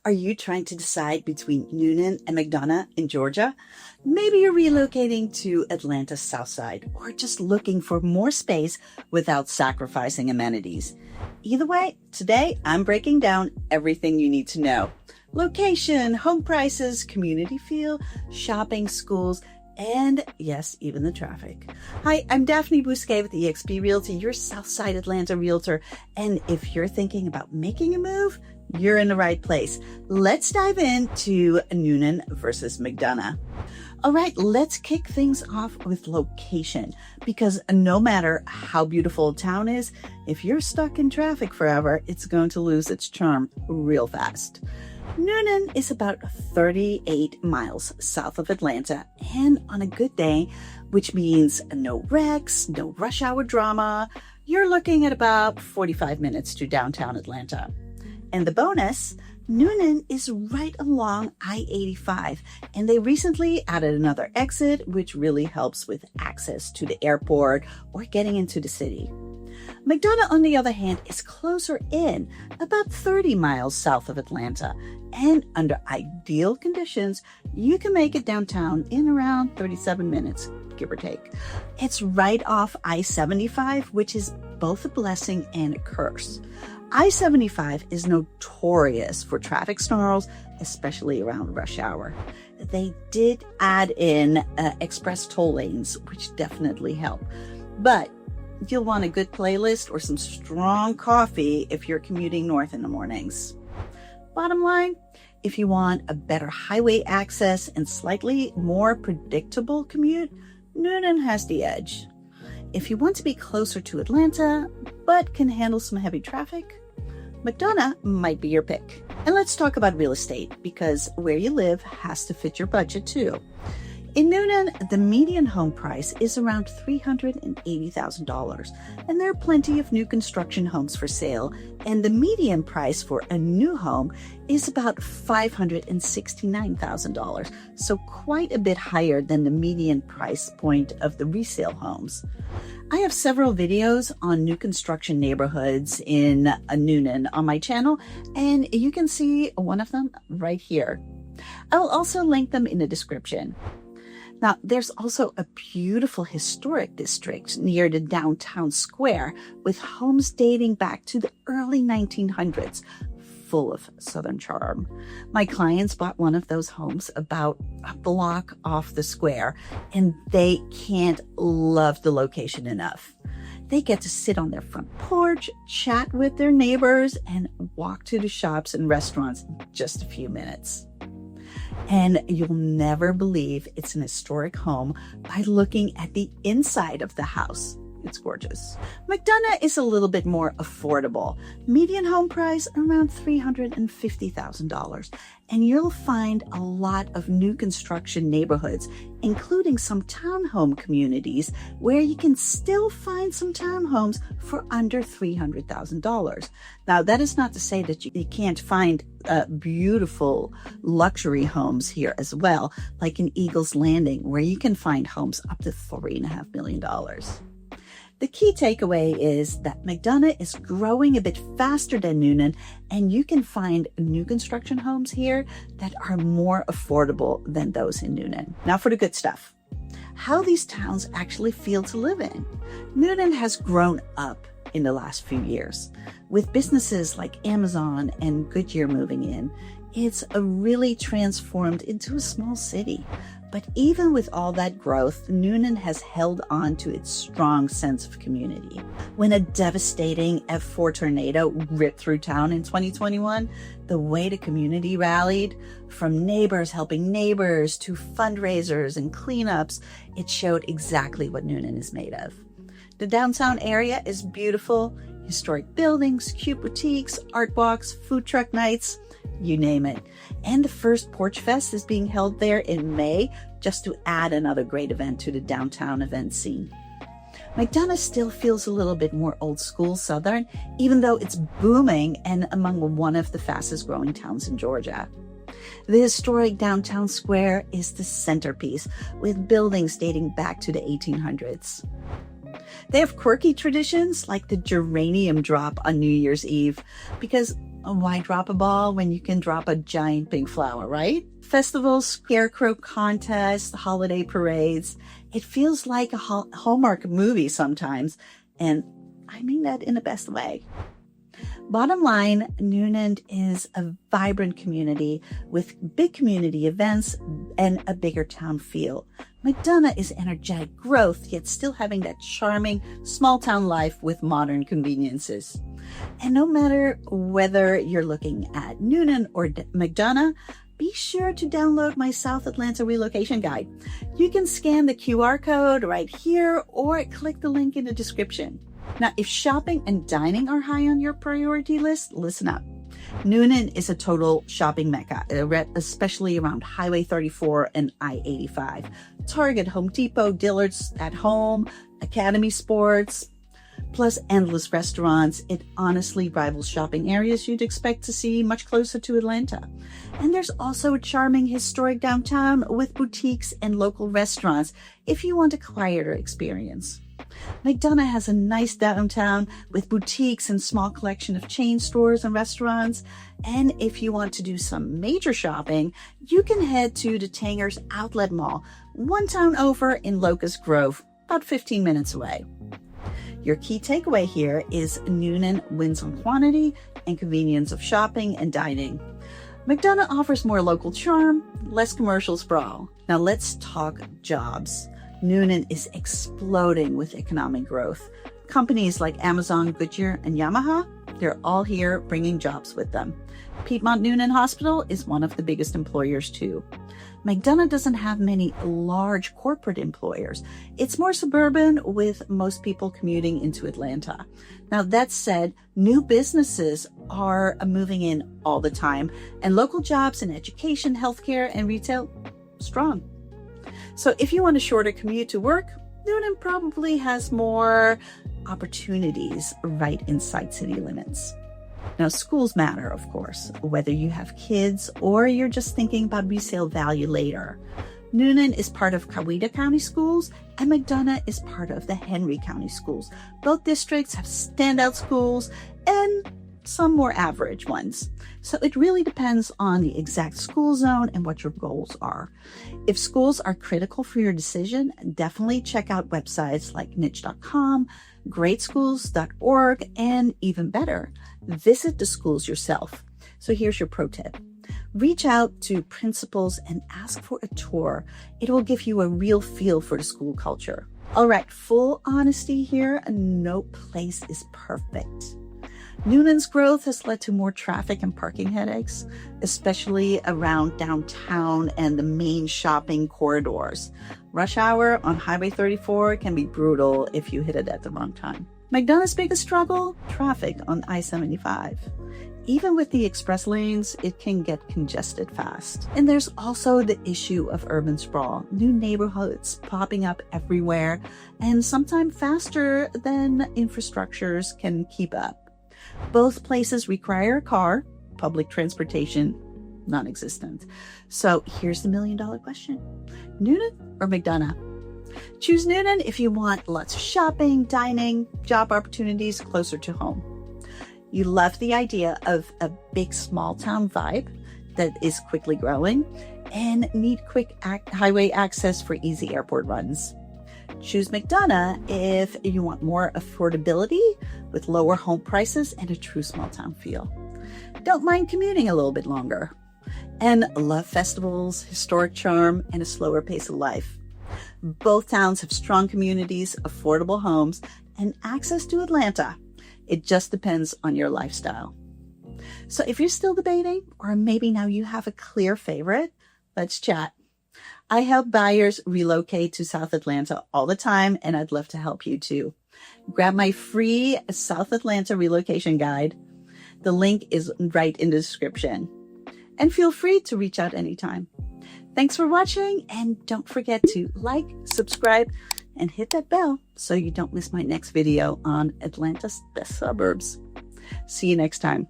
Are you trying to decide between Newnan and McDonough in Georgia? Maybe you're relocating to Atlanta's Southside or just looking for more space without sacrificing amenities. Either way, today I'm breaking down everything you need to know. Location, home prices, community feel, shopping, schools, and yes, even the traffic. Hi, I'm Daphne Bousquet with eXp Realty, your Southside Atlanta realtor. And if you're thinking about making a move, you're in the right place. Let's dive into Newnan versus McDonough. All right, let's kick things off with location, because no matter how beautiful a town is, if you're stuck in traffic forever, it's going to lose its charm real fast. Newnan is about 38 miles south of Atlanta, and on a good day, which means no wrecks, no rush hour drama, you're looking at about 45 minutes to downtown Atlanta. And the bonus, Newnan is right along I-85, and they recently added another exit, which really helps with access to the airport or getting into the city. McDonough, on the other hand, is closer in, about 30 miles south of Atlanta, and under ideal conditions, you can make it downtown in around 37 minutes, give or take. It's right off I-75, which is both a blessing and a curse. I-75 is notorious for traffic snarls, especially around rush hour. They did add in express toll lanes, which definitely help. But you'll want a good playlist or some strong coffee if you're commuting north in the mornings. Bottom line, if you want a better highway access and slightly more predictable commute, Newnan has the edge. If you want to be closer to Atlanta, but can handle some heavy traffic, McDonough might be your pick. And let's talk about real estate, because where you live has to fit your budget too. In Newnan, the median home price is around $380,000, and there are plenty of new construction homes for sale, and the median price for a new home is about $569,000, so quite a bit higher than the median price point of the resale homes. I have several videos on new construction neighborhoods in Newnan on my channel, and you can see one of them right here. I will also link them in the description. Now, there's also a beautiful historic district near the downtown square with homes dating back to the early 1900s, full of Southern charm. My clients bought one of those homes about a block off the square, and they can't love the location enough. They get to sit on their front porch, chat with their neighbors, and walk to the shops and restaurants in just a few minutes. And you'll never believe it's an historic home by looking at the inside of the house. It's gorgeous. McDonough is a little bit more affordable. Median home price around $350,000. And you'll find a lot of new construction neighborhoods, including some townhome communities where you can still find some townhomes for under $300,000. Now, that is not to say that you can't find beautiful luxury homes here as well, like in Eagles Landing, where you can find homes up to $3.5 million. The key takeaway is that McDonough is growing a bit faster than Newnan, and you can find new construction homes here that are more affordable than those in Newnan. Now for the good stuff. How these towns actually feel to live in. Newnan has grown up in the last few years. With businesses like Amazon and Goodyear moving in, it's really transformed into a small city. But even with all that growth, Newnan has held on to its strong sense of community. When a devastating F4 tornado ripped through town in 2021, the way the community rallied, from neighbors helping neighbors to fundraisers and cleanups, it showed exactly what Newnan is made of. The downtown area is beautiful, historic buildings, cute boutiques, art walks, food truck nights, you name it. And the first Porch Fest is being held there in May, just to add another great event to the downtown event scene. McDonough still feels a little bit more old school Southern, even though it's booming and among one of the fastest growing towns in Georgia. The historic downtown square is the centerpiece, with buildings dating back to the 1800s. They have quirky traditions like the geranium drop on New Year's Eve, because Why drop a ball when you can drop a giant pink flower, right? Festivals, scarecrow contests, holiday parades. It feels like a Hallmark movie sometimes, and I mean that in the best way. Bottom line, Newnan is a vibrant community with big community events and a bigger town feel. McDonough is energetic growth, yet still having that charming small town life with modern conveniences. And no matter whether you're looking at Newnan or McDonough, be sure to download my South Atlanta relocation guide. You can scan the QR code right here or click the link in the description. Now, if shopping and dining are high on your priority list, listen up. Newnan is a total shopping mecca, especially around Highway 34 and I-85. Target, Home Depot, Dillard's at Home, Academy Sports, plus endless restaurants. It honestly rivals shopping areas you'd expect to see much closer to Atlanta. And there's also a charming historic downtown with boutiques and local restaurants if you want a quieter experience. McDonough has a nice downtown with boutiques and small collection of chain stores and restaurants. And if you want to do some major shopping, you can head to the Tanger's Outlet Mall, one town over in Locust Grove, about 15 minutes away. Your key takeaway here is Newnan wins on quantity and convenience of shopping and dining. McDonough offers more local charm, less commercial sprawl. Now let's talk jobs. Newnan is exploding with economic growth. Companies like Amazon, Goodyear, and Yamaha, they're all here bringing jobs with them. Piedmont Newnan Hospital is one of the biggest employers too. McDonough doesn't have many large corporate employers. It's more suburban, with most people commuting into Atlanta. Now, that said, new businesses are moving in all the time, and local jobs in education, healthcare, and retail, strong. So if you want a shorter commute to work, Newnan probably has more opportunities right inside city limits. Now, schools matter, of course, whether you have kids or you're just thinking about resale value later. Newnan is part of Coweta County Schools, and McDonough is part of the Henry County Schools. Both districts have standout schools and some more average ones. So it really depends on the exact school zone and what your goals are. If schools are critical for your decision, definitely check out websites like niche.com, greatschools.org, and even better, visit the schools yourself. So here's your pro tip. Reach out to principals and ask for a tour. It will give you a real feel for the school culture. All right, full honesty here, no place is perfect. Newnan's growth has led to more traffic and parking headaches, especially around downtown and the main shopping corridors. Rush hour on Highway 34 can be brutal if you hit it at the wrong time. McDonough's biggest struggle? Traffic on I-75. Even with the express lanes, it can get congested fast. And there's also the issue of urban sprawl. New neighborhoods popping up everywhere, and sometimes faster than infrastructures can keep up. Both places require a car, public transportation, non-existent. So here's the million-dollar question. Newnan or McDonough? Choose Newnan if you want lots of shopping, dining, job opportunities closer to home. You love the idea of a big small town vibe that is quickly growing and need quick highway access for easy airport runs. Choose McDonough if you want more affordability with lower home prices and a true small town feel. Don't mind commuting a little bit longer. And love festivals, historic charm, and a slower pace of life. Both towns have strong communities, affordable homes, and access to Atlanta. It just depends on your lifestyle. So if you're still debating, or maybe now you have a clear favorite, let's chat. I help buyers relocate to South Atlanta all the time, and I'd love to help you too. Grab my free South Atlanta relocation guide. The link is right in the description. And feel free to reach out anytime. Thanks for watching, and don't forget to like, subscribe, and hit that bell so you don't miss my next video on Atlanta's best suburbs. See you next time.